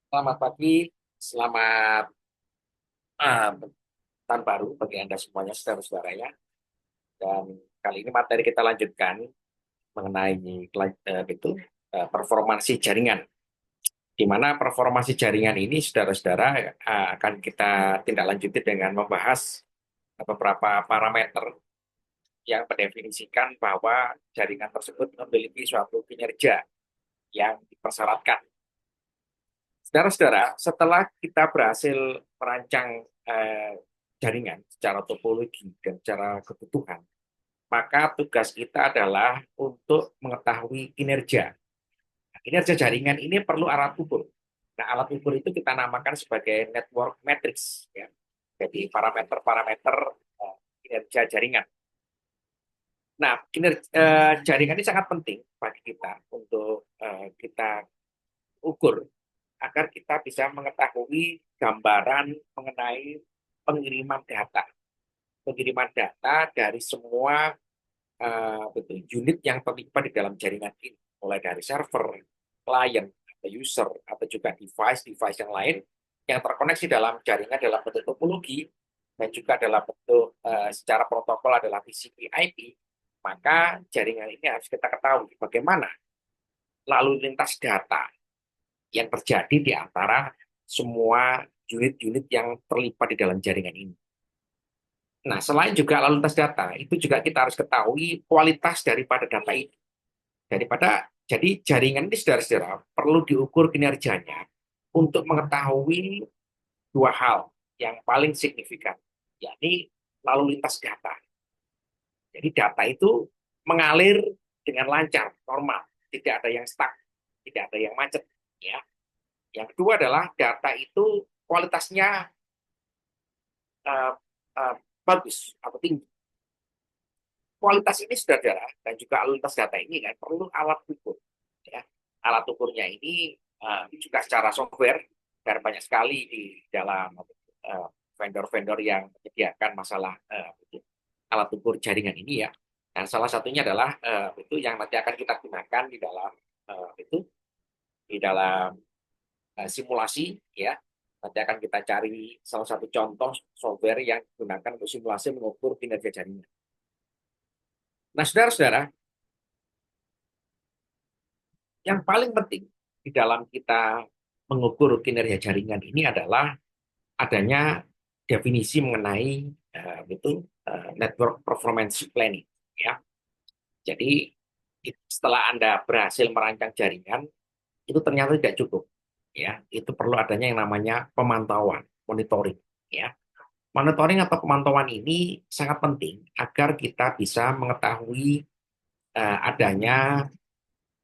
Selamat pagi, selamat ah, tahun baru bagi Anda semuanya, saudara-saudaranya. Dan kali ini materi kita lanjutkan mengenai performansi jaringan. Di mana performansi jaringan ini, saudara-saudara, akan kita tindak lanjuti dengan membahas beberapa parameter yang mendefinisikan bahwa jaringan tersebut memiliki suatu kinerja yang dipersyaratkan. Saudara-saudara, setelah kita berhasil merancang jaringan secara topologi dan secara kebutuhan, maka tugas kita adalah untuk mengetahui kinerja. Nah, kinerja jaringan ini perlu alat ukur. Nah, alat ukur itu kita namakan sebagai network matrix, ya. Jadi parameter-parameter kinerja jaringan. Nah, jaringan ini sangat penting bagi kita untuk kita ukur agar kita bisa mengetahui gambaran mengenai pengiriman data. Pengiriman data dari semua unit yang terlibat di dalam jaringan ini. Mulai dari server, klien, atau user, atau juga device-device yang lain yang terkoneksi dalam jaringan dalam bentuk topologi dan juga dalam bentuk secara protokol adalah TCP IP, maka jaringan ini harus kita ketahui bagaimana lalu lintas data yang terjadi di antara semua unit-unit yang terlibat di dalam jaringan ini. Nah, selain juga lalu lintas data, itu juga kita harus ketahui kualitas daripada data itu. Jadi jaringan ini saudara-saudara perlu diukur kinerjanya untuk mengetahui dua hal yang paling signifikan, yakni lalu lintas data. Jadi data itu mengalir dengan lancar, normal, tidak ada yang stuck, tidak ada yang macet, ya. Yang kedua adalah data itu kualitasnya uh, uh, bagus atau tinggi. Kualitas ini saudara dan juga lalu lintas data ini kan perlu alat ukur. Ya. Alat ukurnya ini juga secara software dan banyak sekali di dalam vendor-vendor yang menyediakan masalah alat ukur jaringan ini ya. Dan salah satunya adalah itu yang nanti akan kita gunakan di dalam itu di dalam simulasi ya. Nanti akan kita cari salah satu contoh software yang digunakan untuk simulasi mengukur kinerja jaringan. Nah, saudara-saudara, yang paling penting di dalam kita mengukur kinerja jaringan ini adalah adanya definisi mengenai network performance planning ya. Jadi setelah Anda berhasil merancang jaringan itu ternyata tidak cukup ya. Itu perlu adanya yang namanya pemantauan, monitoring ya. Monitoring atau pemantauan ini sangat penting agar kita bisa mengetahui adanya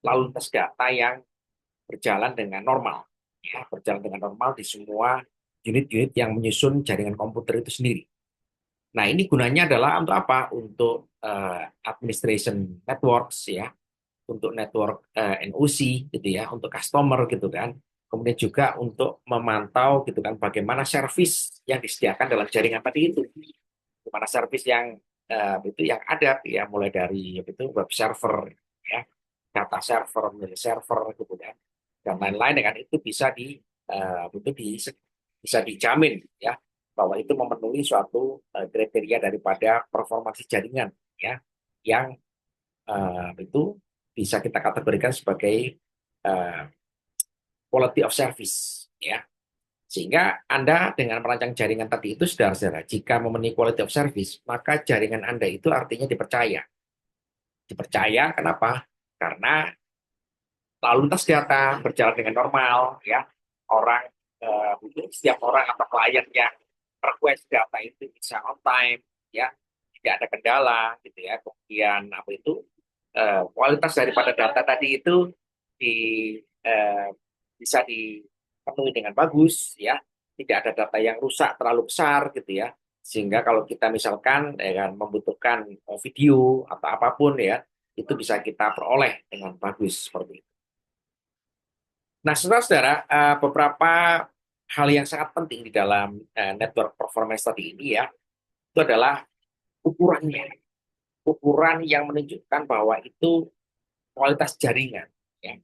lalu lintas data yang berjalan dengan normal, ya, berjalan dengan normal di semua unit-unit yang menyusun jaringan komputer itu sendiri. Nah, ini gunanya adalah untuk apa? Untuk administration networks, ya, untuk network NOC, gitu ya, untuk customer, gitu kan. Kemudian juga untuk memantau, gitu kan, bagaimana service yang disediakan dalam jaringan tadi itu, bagaimana service yang itu yang ada, ya, mulai dari itu web server, ya, data server, middle server, gitu kan dan lain-lain dengan itu bisa dijamin ya bahwa itu memenuhi suatu kriteria daripada performansi jaringan ya yang itu bisa kita kategorikan sebagai uh, quality of service ya sehingga Anda dengan merancang jaringan tadi itu saudara-saudara jika memenuhi quality of service maka jaringan Anda itu artinya dipercaya kenapa karena lalu lintas data berjalan dengan normal ya orang setiap orang atau klien yang request data itu bisa on time ya tidak ada kendala gitu ya kemudian apa itu kualitas daripada data tadi itu di eh, bisa dipenuhi dengan bagus ya tidak ada data yang rusak terlalu besar gitu ya sehingga kalau kita misalkan membutuhkan video atau apapun ya itu bisa kita peroleh dengan bagus seperti itu. Nah, saudara-saudara, beberapa hal yang sangat penting di dalam network performance tadi ini ya, itu adalah ukurannya. Ukuran yang menunjukkan bahwa itu kualitas jaringan. Ya.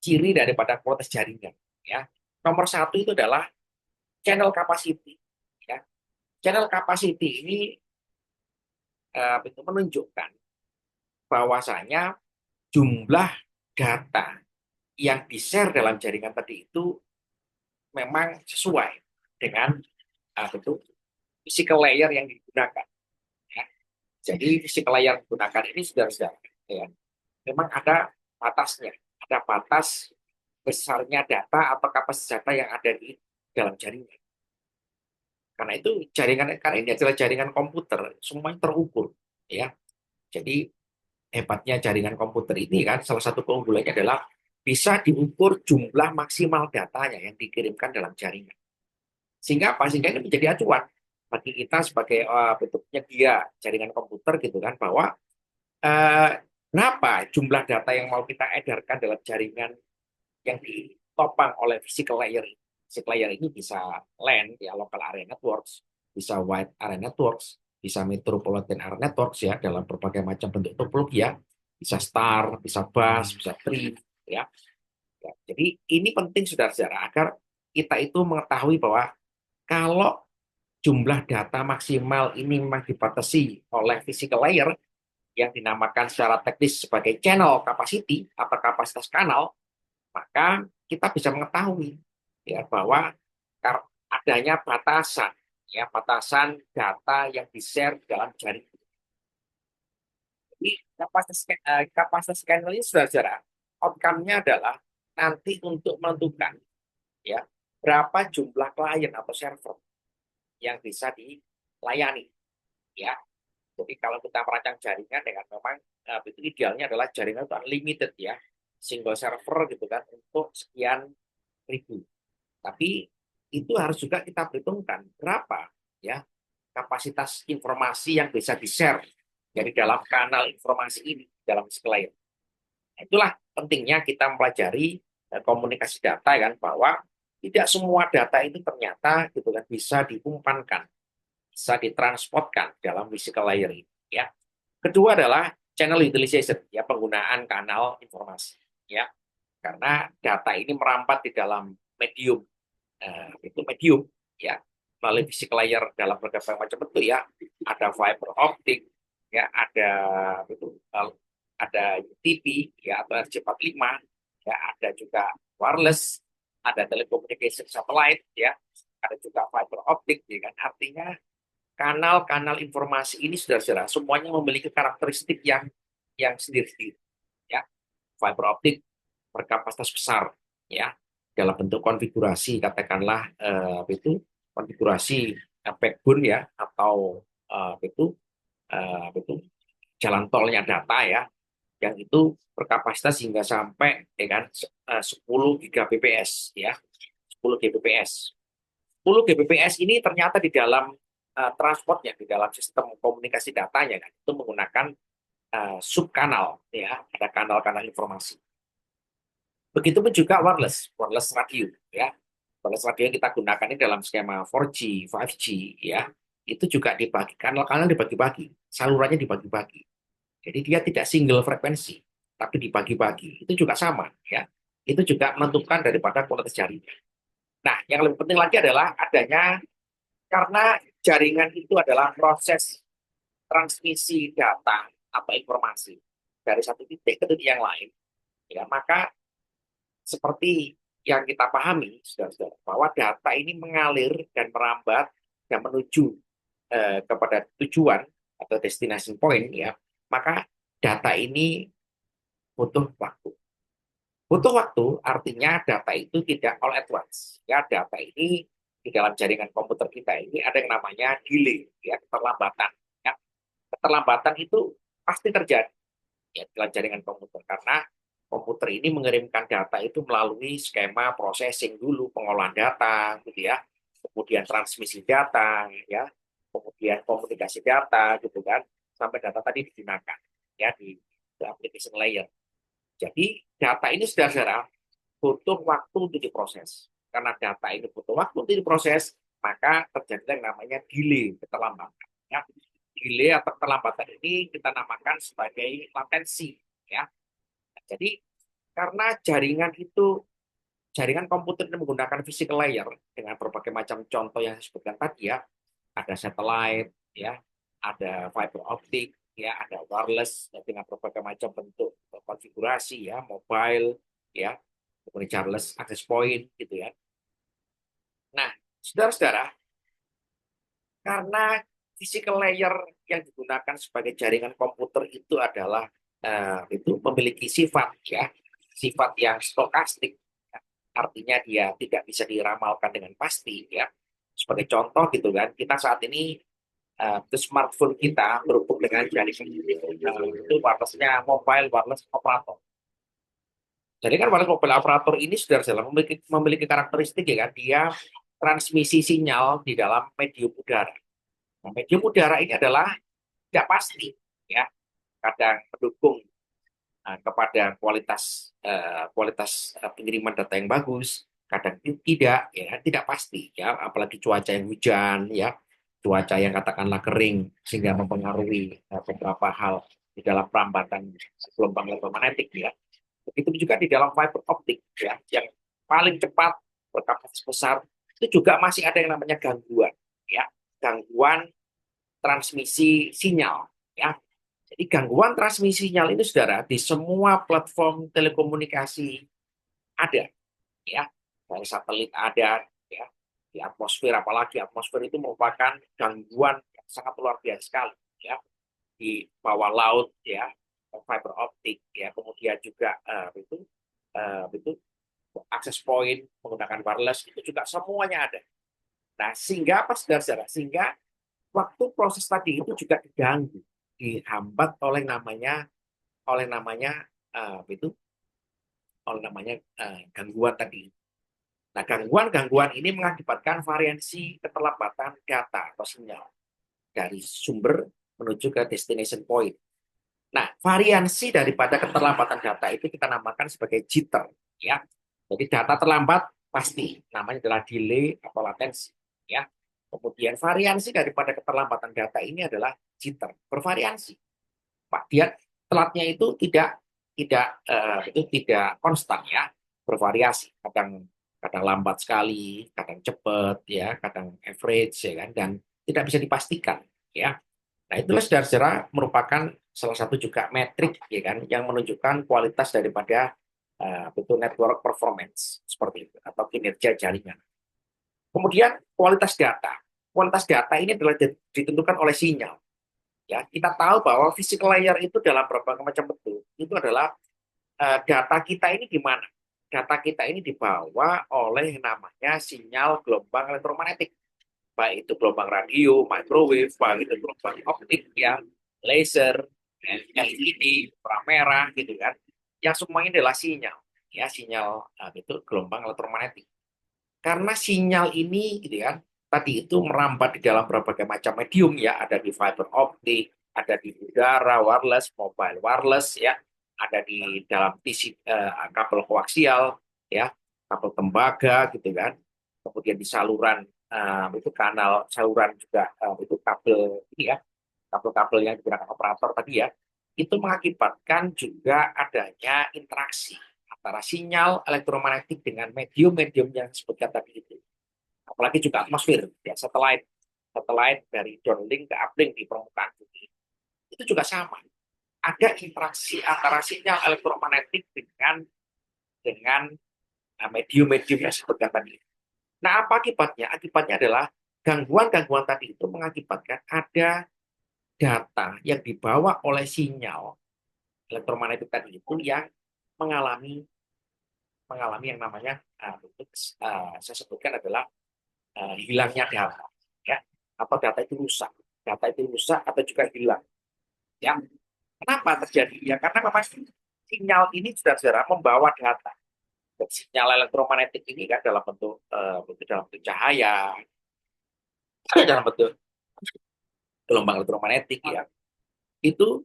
Ciri daripada kualitas jaringan. Ya. Nomor satu itu adalah channel capacity. Ya. Channel capacity ini itu menunjukkan bahwasanya jumlah data yang di-share dalam jaringan tadi itu memang sesuai dengan itu physical layer yang digunakan. Ya. Jadi physical layer yang digunakan ini sudah ya, memang ada batasnya, ada batas besarnya data atau kapasitas data yang ada di dalam jaringan. Karena itu karena ini adalah jaringan komputer, semuanya terukur, ya. Jadi hebatnya jaringan komputer ini kan salah satu keunggulannya adalah bisa diukur jumlah maksimal datanya yang dikirimkan dalam jaringan. Sehingga apa? Sehingga ini menjadi acuan bagi kita sebagai bentuk penyedia jaringan komputer gitu kan bahwa uh, kenapa jumlah data yang mau kita edarkan dalam jaringan yang ditopang oleh physical layer. Physical layer ini bisa LAN, ya, local area networks, bisa wide area networks, bisa metropolitan area networks ya dalam berbagai macam bentuk topologi ya, bisa star, bisa bus, bisa tree ya. Ya, jadi ini penting saudara-saudara agar kita itu mengetahui bahwa kalau jumlah data maksimal ini memang dibatasi oleh physical layer yang dinamakan secara teknis sebagai channel capacity atau kapasitas kanal, maka kita bisa mengetahui ya bahwa adanya batasan ya batasan data yang di-share dalam jaringan. Jadi kapasitas channel ini saudara, outcome-nya adalah nanti untuk menentukan ya berapa jumlah klien atau server yang bisa dilayani ya. Jadi kalau kita merancang jaringan dengan memang itu idealnya adalah jaringan itu unlimited ya, single server gitu kan untuk sekian ribu. Tapi itu harus juga kita perhitungkan berapa ya kapasitas informasi yang bisa di-share dari dalam kanal informasi ini dalam klien. Itulah pentingnya kita mempelajari komunikasi data kan bahwa tidak semua data itu ternyata gitu kan bisa diumpankan, bisa ditransportkan dalam physical layer ini ya. Kedua adalah channel utilization ya, penggunaan kanal informasi ya. Karena data ini merambat di dalam medium itu medium ya melalui physical layer dalam berbagai macam bentuk ya, ada fiber optik ya, itu ada UTP ya atau RJ45 ya, ada juga wireless, ada telecommunication satellite ya, ada juga fiber optik ya kan. Artinya kanal-kanal informasi ini saudara-saudara semuanya memiliki karakteristik yang sendiri-sendiri ya. Fiber optik berkapasitas besar ya dalam bentuk konfigurasi katakanlah itu konfigurasi backbone ya atau itu jalan tolnya data ya yang itu berkapasitas hingga sampai dengan 10 Gbps ya 10 Gbps 10 Gbps ini ternyata di dalam transportnya di dalam sistem komunikasi datanya kan itu menggunakan subkanal ya ada kanal-kanal informasi. Begitupun juga wireless radio ya. Wireless radio yang kita gunakan ini dalam skema 4G, 5G ya. Itu juga dibagi kanal-kanal dibagi-bagi, salurannya dibagi-bagi. Jadi dia tidak single frekuensi, tapi dibagi-bagi. Itu juga sama ya. Itu juga menentukan daripada kualitas jaringan. Nah, yang lebih penting lagi adalah adanya karena jaringan itu adalah proses transmisi data atau informasi dari satu titik ke titik yang lain. Ya, maka seperti yang kita pahami, saudara-saudara, bahwa data ini mengalir dan merambat dan menuju kepada tujuan atau destination point, ya, maka data ini butuh waktu. Butuh waktu artinya data itu tidak all at once. Ya, data ini di dalam jaringan komputer kita ini ada yang namanya delay, ya, keterlambatan. Ya. Keterlambatan itu pasti terjadi ya, dalam jaringan komputer karena komputer ini mengirimkan data itu melalui skema processing dulu, pengolahan data, gitu ya, kemudian transmisi data, ya, kemudian komunikasi data, gitu kan, sampai data tadi digunakan, ya, di application layer. Jadi data ini saudara-saudara butuh waktu untuk diproses. Karena data ini butuh waktu untuk diproses, maka terjadi yang namanya delay, keterlambatan. Ya. Delay atau keterlambatan ini kita namakan sebagai latensi, ya. Jadi karena jaringan itu jaringan komputer yang menggunakan physical layer dengan berbagai macam contoh yang saya sebutkan tadi ya, ada satellite, ya, ada fiber optik, ya, ada wireless ya, dengan berbagai macam bentuk konfigurasi ya, mobile, ya, kemudian wireless access point gitu ya. Nah, saudara-saudara, karena physical layer yang digunakan sebagai jaringan komputer itu adalah itu memiliki sifat ya, sifat yang stokastik. Ya. Artinya dia tidak bisa diramalkan dengan pasti ya. Sebagai contoh gitu kan, kita saat ini itu smartphone kita berhubung dengan jaringan itu wirelessnya mobile wireless operator. Jadi kan wireless mobile operator ini sudah jelas memiliki karakteristik ya kan, dia transmisi sinyal di dalam medium udara. Nah, medium udara ini adalah tidak pasti, ya, kadang mendukung kepada kualitas pengiriman data yang bagus, kadang tidak, ya, tidak pasti, ya, apalagi cuaca yang hujan, ya, cuaca yang katakanlah kering sehingga mempengaruhi beberapa hal di dalam perambatan gelombang elektromagnetik, ya. Begitu juga di dalam fiber optik, ya, yang paling cepat berkapasitas besar itu juga masih ada yang namanya gangguan, ya, gangguan transmisi sinyal ya. Jadi gangguan transmisi sinyal ini saudara di semua platform telekomunikasi ada ya. Dari satelit ada ya. Di atmosfer apalagi atmosfer itu merupakan gangguan yang sangat luar biasa sekali ya. Di bawah laut ya, fiber optik ya, kemudian juga itu akses point menggunakan wireless itu juga semuanya ada. Nah, sehingga apa saudara-saudara? Sehingga waktu proses tadi itu juga diganggu, dihambat oleh namanya itu oleh namanya gangguan tadi. Nah, gangguan-gangguan ini mengakibatkan variasi keterlambatan data atau sinyal dari sumber menuju ke destination point. Nah, variasi daripada keterlambatan data itu kita namakan sebagai jitter, ya. Jadi data terlambat pasti namanya adalah delay atau latensi, ya. Kemudian variasi daripada keterlambatan data ini adalah jitter, bervariasi. Pak, dia telatnya itu tidak konstan ya, bervariasi. Kadang kadang lambat sekali, kadang cepat ya, kadang average ya kan, dan tidak bisa dipastikan ya. Nah, itulah secara merupakan salah satu juga metrik ya kan yang menunjukkan kualitas daripada betul network performance seperti itu atau kinerja jaringan. Kemudian kualitas data. Kualitas data ini adalah ditentukan oleh sinyal. Ya, kita tahu bahwa physical layer itu dalam berbagai macam bentuk itu adalah data kita ini di mana? Data kita ini dibawa oleh namanya sinyal gelombang elektromagnetik, baik itu gelombang radio, microwave, baik itu gelombang optik, ya, laser, LED, inframerah, gitu kan. Yang semuanya adalah sinyal, ya, sinyal itu gelombang elektromagnetik. Karena sinyal ini, gitu kan, tadi itu merambat di dalam berbagai macam medium, ya, ada di fiber optik, ada di udara, wireless, mobile wireless, ya, ada di dalam kabel koaksial, ya, kabel tembaga, gitu kan, kemudian di saluran itu kanal saluran juga itu kabel ini ya, kabel-kabel yang digunakan operator tadi ya, itu mengakibatkan juga adanya interaksi antara sinyal elektromagnetik dengan medium-medium yang disebutkan tadi itu. Apalagi juga atmosfer, ya, satelit dari downlink ke uplink di permukaan bumi. Itu juga sama. Ada interaksi antara sinyal elektromagnetik dengan medium-medium yang disebutkan tadi. Nah, apa akibatnya? Akibatnya adalah gangguan-gangguan tadi itu mengakibatkan ada data yang dibawa oleh sinyal elektromagnetik tadi itu yang mengalami mengalami yang namanya saya sebutkan adalah hilangnya data, ya, atau data itu rusak atau juga hilang, ya. Kenapa terjadi? Ya karena memang sinyal ini sudah membawa data. Dan sinyal elektromagnetik ini kan dalam bentuk cahaya, dalam bentuk gelombang elektromagnetik ya, itu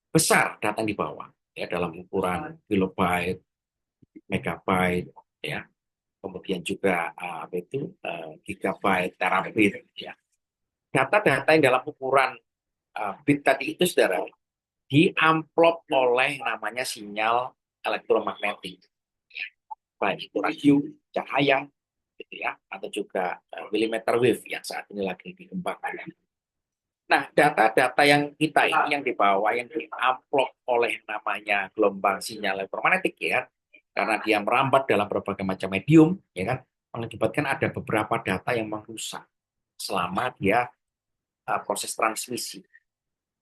besar data yang dibawa ya dalam ukuran kilobyte, megabyte ya, kemudian juga gigabyte, terabit ya. Data-data yang dalam ukuran bit tadi itu saudara diamplop oleh namanya sinyal elektromagnetik. baik itu radio, cahaya, gitu ya, atau juga millimeter wave yang saat ini lagi dikembangkan. Nah, data-data yang kita ini yang dibawa, yang diamplop oleh namanya gelombang sinyal elektromagnetik ya, karena dia merambat dalam berbagai macam medium, ya kan, mengakibatkan ada beberapa data yang merusak selama dia proses transmisi.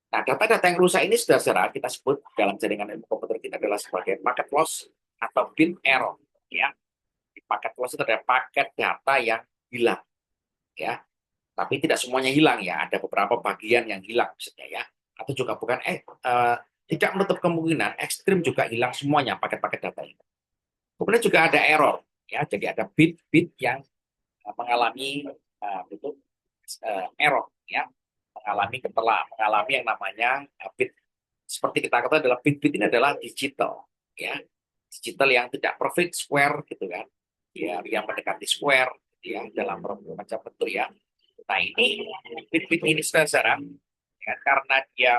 Nah, data-data yang rusak ini saudara kita sebut dalam jaringan ilmu komputer kita adalah sebagai packet loss atau bit error. Ya, paket loss itu adalah paket data yang hilang. Ya, tapi tidak semuanya hilang ya. Ada beberapa bagian yang hilang maksudnya ya. Atau juga bukan tidak menutup kemungkinan ekstrim juga hilang semuanya paket-paket data itu. Kemudian juga ada error ya. Jadi ada bit-bit yang mengalami itu error ya, mengalami yang namanya bit, seperti kita katakan adalah bit-bit ini adalah digital ya, digital yang tidak perfect square gitu kan ya, yang mendekati square ya dalam berbagai macam bentuk ya. Nah ini bit-bit ini saudara ya, karena dia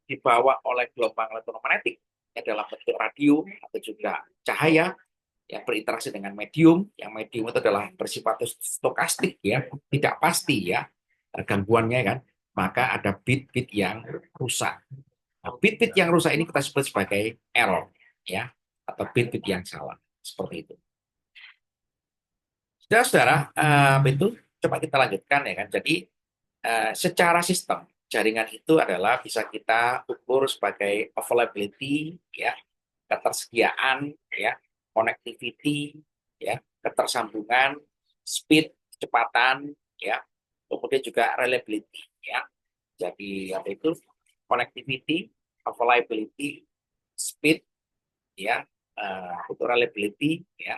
dibawa oleh gelombang elektromagnetik ya, dalam bentuk radio atau juga cahaya yang berinteraksi dengan medium, yang medium itu adalah bersifat stokastik ya, tidak pasti ya gangguannya kan, maka ada bit-bit yang rusak. Nah, bit-bit yang rusak ini kita sebut sebagai error ya, atau bit-bit yang salah seperti itu. Saudara-saudara, itu coba kita lanjutkan ya kan. Jadi secara sistem jaringan itu adalah bisa kita ukur sebagai availability ya, ketersediaan ya, connectivity ya, ketersambungan, speed, kecepatan ya, kemudian juga reliability ya. Jadi apa itu connectivity, availability, speed ya, itu reliability ya,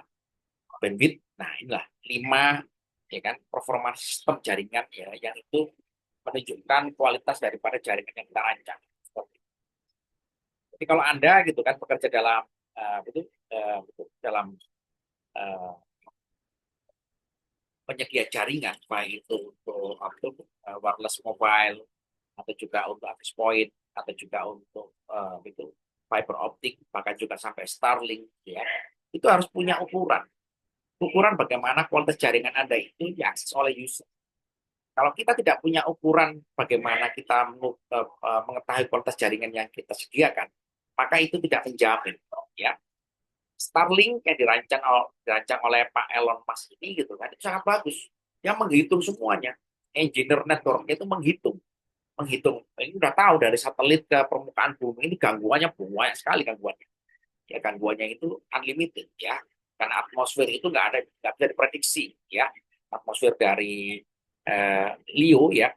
bandwidth. Nah, inilah 5 ya kan performa sistem jaringan ya yang itu menunjukkan kualitas daripada jaringan yang kita rancang. Jadi kalau Anda gitu kan bekerja dalam itu dalam uh, penyedia jaringan baik itu untuk wireless mobile atau juga untuk access point atau juga untuk itu fiber optik bahkan juga sampai Starlink ya, itu harus punya ukuran bagaimana kualitas jaringan Anda itu diakses oleh user. Kalau kita tidak punya ukuran bagaimana kita mengetahui kualitas jaringan yang kita sediakan, maka itu tidak menjamin ya. Starlink yang dirancang oleh Pak Elon Musk ini gitu kan, itu sangat bagus. Yang menghitung semuanya. Engineer network itu menghitung. Ini udah tahu dari satelit ke permukaan bumi ini gangguannya banyak sekali gangguannya. Ya gangguannya itu unlimited ya. Karena atmosfer itu nggak bisa diprediksi ya. Atmosfer dari LEO ya,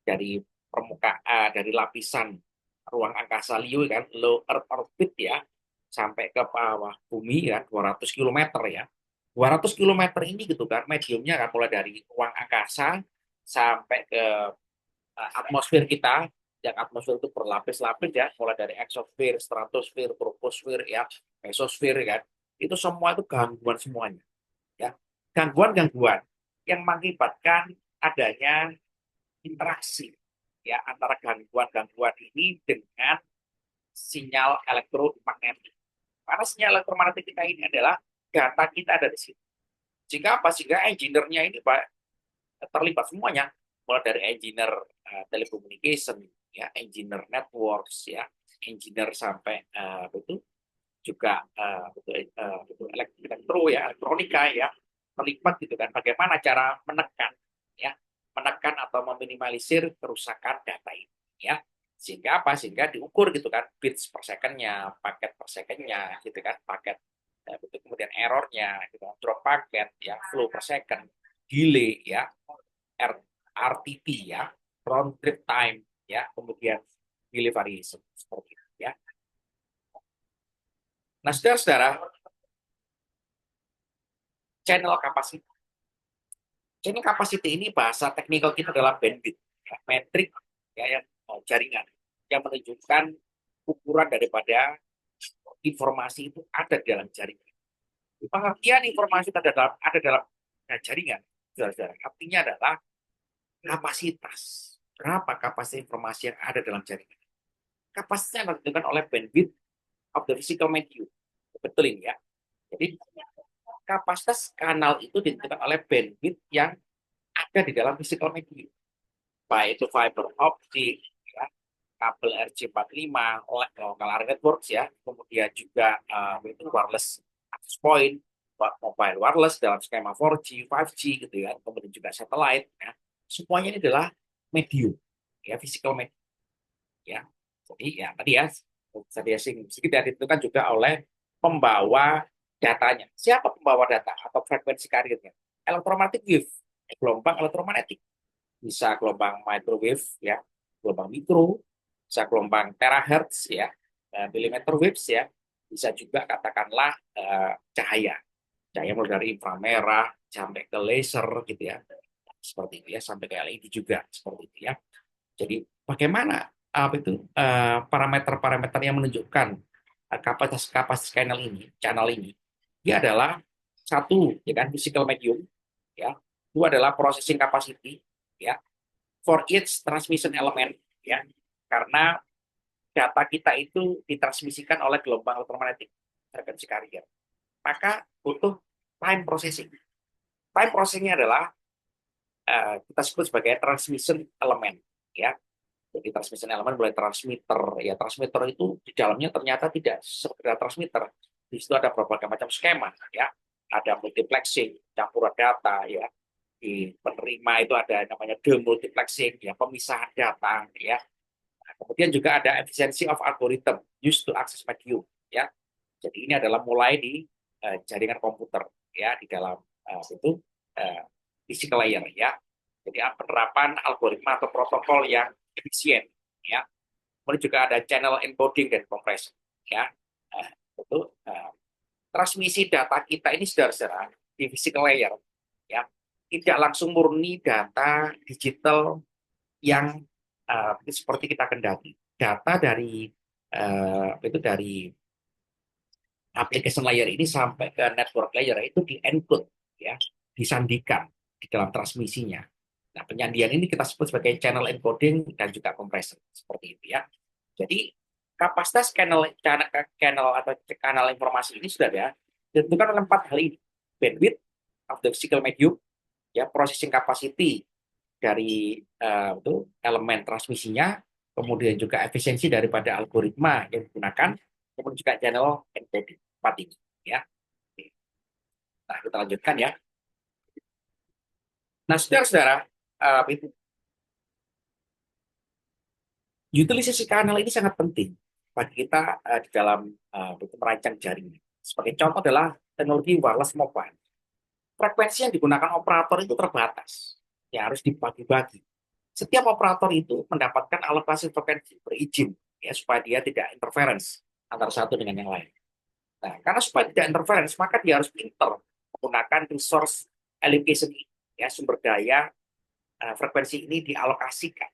dari permukaan dari lapisan ruang angkasa LEO kan, low Earth orbit ya, sampai ke bawah bumi ya 200 km ya. 200 km ini gitu kan mediumnya kan mulai dari ruang angkasa sampai ke atmosfer kita, yang atmosfer itu berlapis-lapis ya, mulai dari exosfer, stratosfer, troposfer ya, mesosfer kan. Itu semua itu gangguan semuanya ya. Gangguan-gangguan yang mengakibatkan adanya interaksi ya antara gangguan-gangguan ini dengan sinyal elektromagnetik. Karena sinyal elektromagnetik kita ini adalah data kita ada di situ. Jika apa? Sehingga engineer-nya ini Pak, terlibat semuanya, mulai dari engineer telecommunication, ya, engineer networks, ya, engineer sampai itu juga elektro ya, elektronika ya, terlibat gitu kan. Bagaimana cara menekan, ya, menekan atau meminimalisir kerusakan data ini, ya. Sehingga apa? Sehingga diukur gitu kan, bits per second-nya, paket per second-nya, gitu kan, paket kemudian errornya, gitu, drop paket, ya, flow per second, delay, ya, RTP, ya, round trip time, ya, kemudian delivery seperti itu, ya. Nah, saudara-saudara, channel capacity. Channel capacity ini bahasa teknikal kita adalah bandwidth, ya, metrik, ya, yang jaringan yang menunjukkan ukuran daripada informasi itu ada di dalam jaringan. Pengertian informasi ada dalam jaringan, saudara-saudara. Artinya adalah kapasitas. Berapa kapasitas informasi yang ada dalam jaringan? Kapasitasnya ditentukan oleh bandwidth of the physical medium. Betul ini ya. Jadi kapasitas kanal itu ditentukan oleh bandwidth yang ada di dalam physical medium, baik itu fiber optik, ya, kabel RJ45, local area networks ya, kemudian juga itu wireless access point, mobile wireless dalam skema 4G, 5G gitu ya, kemudian juga satellite ya. Semuanya ini adalah medium ya, physical medium ya. Jadi ya tadi ya saya sedikit ya ditentukan juga oleh pembawa datanya. Siapa pembawa data atau frekuensi karirnya? Electromagnetic wave, gelombang elektromagnetik. Bisa gelombang microwave ya, gelombang mikro, bisa gelombang terahertz ya, millimeter waves ya, bisa juga katakanlah cahaya, cahaya mulai dari inframerah sampai ke laser gitu ya, seperti itu ya, sampai ke LED juga seperti itu ya. Jadi bagaimana apa itu parameter-parameter yang menunjukkan kapasitas channel ini, dia adalah satu ya kan physical medium ya, dua adalah processing capacity ya, for each transmission element ya, karena data kita itu ditransmisikan oleh gelombang elektromagnetik frekuensi carrier, maka butuh time processing. Time processingnya adalah kita sebut sebagai transmission element ya. Jadi transmission elemen mulai transmitter ya, transmitter itu di dalamnya ternyata tidak sekedar transmitter, di situ ada berbagai macam skema ya, ada multiplexing campuran data ya, di penerima itu ada namanya demultiplexing ya, pemisahan data ya. Nah, kemudian juga ada efficiency of algorithm used to access medium ya. Jadi ini adalah mulai di jaringan komputer ya, di dalam itu physical layer ya. Jadi penerapan algoritma atau protokol yang efisien ya. Kemudian juga ada channel encoding dan compression ya. Itu transmisi data kita ini saudara-saudara di physical layer ya, tidak langsung murni data digital yang seperti kita kendaki. Data dari itu dari application layer ini sampai ke network layer itu di-encode ya, disandikan di dalam transmisinya. Nah, penyandian ini kita sebut sebagai channel encoding dan juga compression seperti itu ya. Jadi kapasitas channel atau kanal informasi ini sudah ya ditentukan oleh 4 hal ini: bandwidth of the physical medium, ya, processing capacity dari itu elemen transmisinya, kemudian juga efisiensi daripada algoritma yang digunakan, kemudian juga channel encoding 4 ini ya. Nah, kita lanjutkan ya. Nah, saudara-saudara, itu utilisasi kanal ini sangat penting bagi kita di dalam merancang jaringan. Sebagai contoh adalah teknologi wireless mobile. Frekuensi yang digunakan operator itu terbatas, ya harus dibagi-bagi. Setiap operator itu mendapatkan alokasi frekuensi berizin, ya supaya dia tidak interference antara satu dengan yang lain. Nah, karena supaya tidak interference, maka dia harus pinter menggunakan resource allocation, ya sumber daya frekuensi ini dialokasikan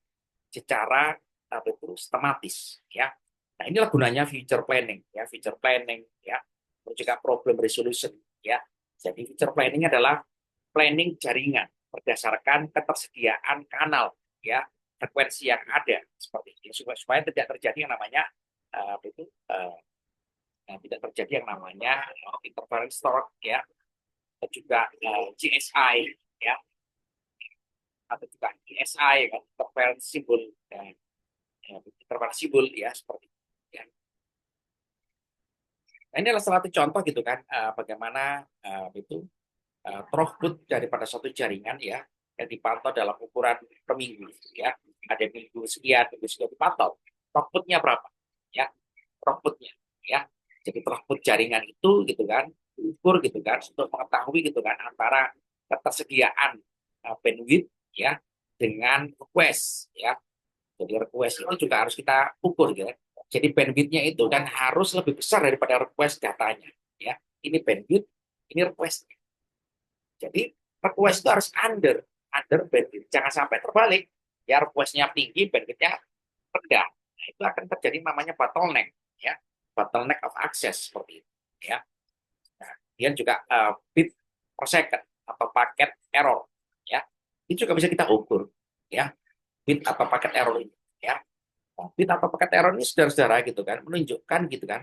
secara betul sistematis ya. Nah, inilah gunanya future planning ya, dan juga problem resolution ya. Jadi future planning adalah planning jaringan berdasarkan ketersediaan kanal ya, frekuensi yang ada seperti ini, supaya tidak terjadi yang namanya itu tidak terjadi yang namanya interference torque ya, dan juga GSI ya, atau juga ESI kan, interference simbol ya, interversibel ya, seperti itu ya. Nah, ini adalah salah satu contoh gitu kan, bagaimana itu throughput daripada suatu jaringan ya, yang dipantau dalam ukuran per minggu ya. Ada minggu sekian dipantau. Throughputnya berapa ya? Throughputnya ya. Jadi throughput jaringan itu gitu kan, diukur gitu kan, untuk mengetahui gitu kan antara ketersediaan bandwidth ya dengan request ya. Jadi request itu juga harus kita ukur ya. Jadi bandwidth-nya itu kan harus lebih besar daripada request datanya ya. Ini bandwidth, ini request. Jadi request itu harus under bandwidth. Jangan sampai terbalik. Ya, request-nya tinggi, bandwidth-nya rendah. Nah, itu akan terjadi namanya bottleneck ya. Bottleneck of access seperti itu ya. Nah, kemudian juga bit per second atau paket error ya. Itu juga bisa kita ukur ya. Bit atau paket error ini ya. Bit atau paket error ini saudara-saudara gitu kan menunjukkan gitu kan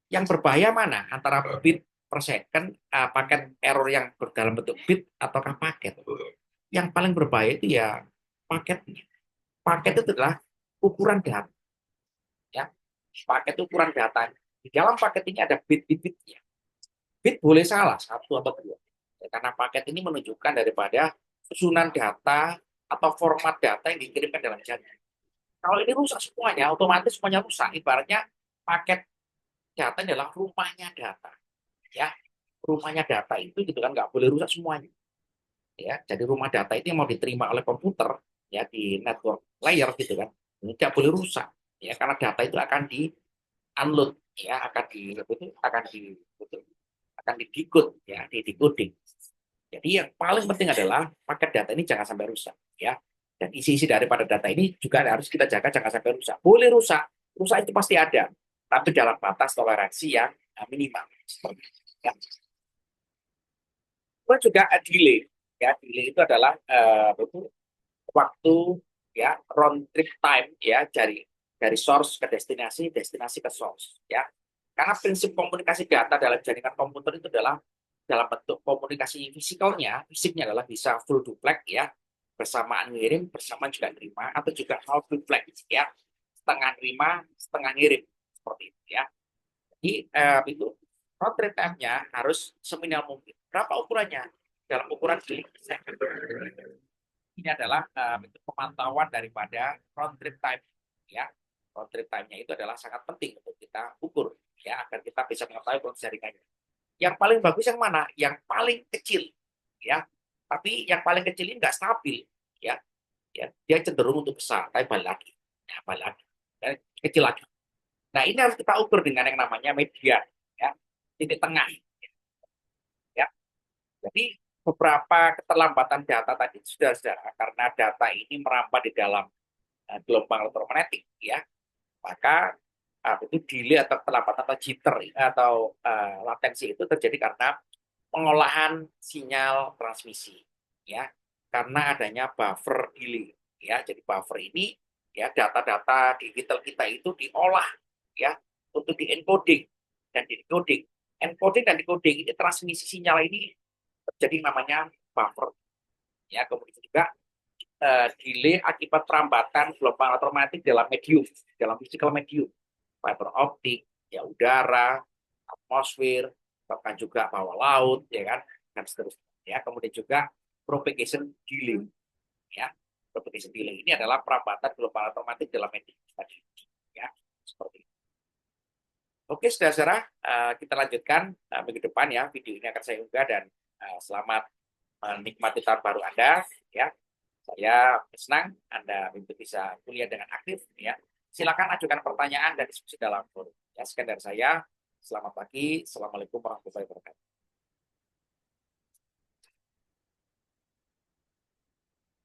yang berbahaya mana antara bit per second, paket error yang dalam bentuk bit ataukah paket. Yang paling berbahaya itu ya paketnya. Paket itu adalah ukuran data, ya. Paket itu ukuran data. Di dalam paket ini ada bit-bit-bitnya. Bit boleh salah satu atau dua, ya, karena paket ini menunjukkan daripada susunan data atau format data yang dikirimkan dalam jaringan. Kalau ini rusak semuanya, otomatis semuanya rusak. Ibaratnya paket data adalah rumahnya data, ya. Rumahnya data itu gitu kan nggak boleh rusak semuanya, ya. Jadi rumah data itu yang mau diterima oleh komputer, ya, di network layer gitu kan, ini tidak boleh rusak, ya, karena data itu akan di unload, ya, akan di itu akan di itu, akan di decode, ya, di decoding. Jadi yang paling penting adalah paket data ini jangan sampai rusak, ya. Dan isi-isi daripada data ini juga harus kita jaga jangan sampai rusak. Boleh rusak, rusak itu pasti ada, tapi dalam batas toleransi yang minimal. Ya. Kedua juga delay. Ya, delay itu adalah itu waktu, ya, round trip time, ya, dari source ke destinasi, destinasi ke source, ya. Karena prinsip komunikasi data dalam jaringan komputer itu adalah dalam bentuk komunikasi fisiknya adalah bisa full duplex, ya, bersamaan ngirim, bersamaan juga nerima, atau juga half duplex, ya, setengah nerima, setengah ngirim, seperti itu, ya. Jadi itu round trip time-nya harus seminimal mungkin. Berapa ukurannya? Dalam ukuran klik. Ini adalah itu pemantauan daripada round trip time, ya. Round trip time-nya itu adalah sangat penting untuk kita ukur, ya, agar kita bisa mengetahui proses jaringannya. Yang paling bagus yang mana? Yang paling kecil, ya. Tapi yang paling kecil ini nggak stabil, ya. Ya, dia cenderung untuk besar, tapi balik lagi, ya, balik lagi, ya, kecil lagi. Nah, ini harus kita ukur dengan yang namanya median, ya, titik tengah, ya. Jadi beberapa keterlambatan data tadi sudah karena data ini merampas di dalam gelombang elektromagnetik, ya, maka itu delay atau keterlambatan atau jitter atau latensi itu terjadi karena pengolahan sinyal transmisi, ya, karena adanya buffer delay, ya. Jadi buffer ini, ya, data-data digital kita itu diolah, ya, untuk di encoding dan di decoding. Encoding dan decoding ini transmisi sinyal ini terjadi namanya buffer, ya. Kemudian juga delay akibat perambatan gelombang elektromagnetik dalam medium, dalam physical medium, fiber optik, ya, udara, atmosfer, bahkan juga bawah laut, ya kan, dan seterusnya. Ya, kemudian juga propagation delay, ya. Propagation delay ini adalah perambatan gelombang elektromagnetik dalam medium tadi, ya, seperti itu. Oke, saudara-saudara, kita lanjutkan minggu depan, ya. Video ini akan saya unggah dan selamat menikmati tahun baru Anda, ya. Saya senang Anda bisa kuliah dengan aktif, ya. Silakan ajukan pertanyaan dan diskusi dalam forum. Ya, sekian dari saya. Selamat pagi. Assalamualaikum warahmatullahi wabarakatuh.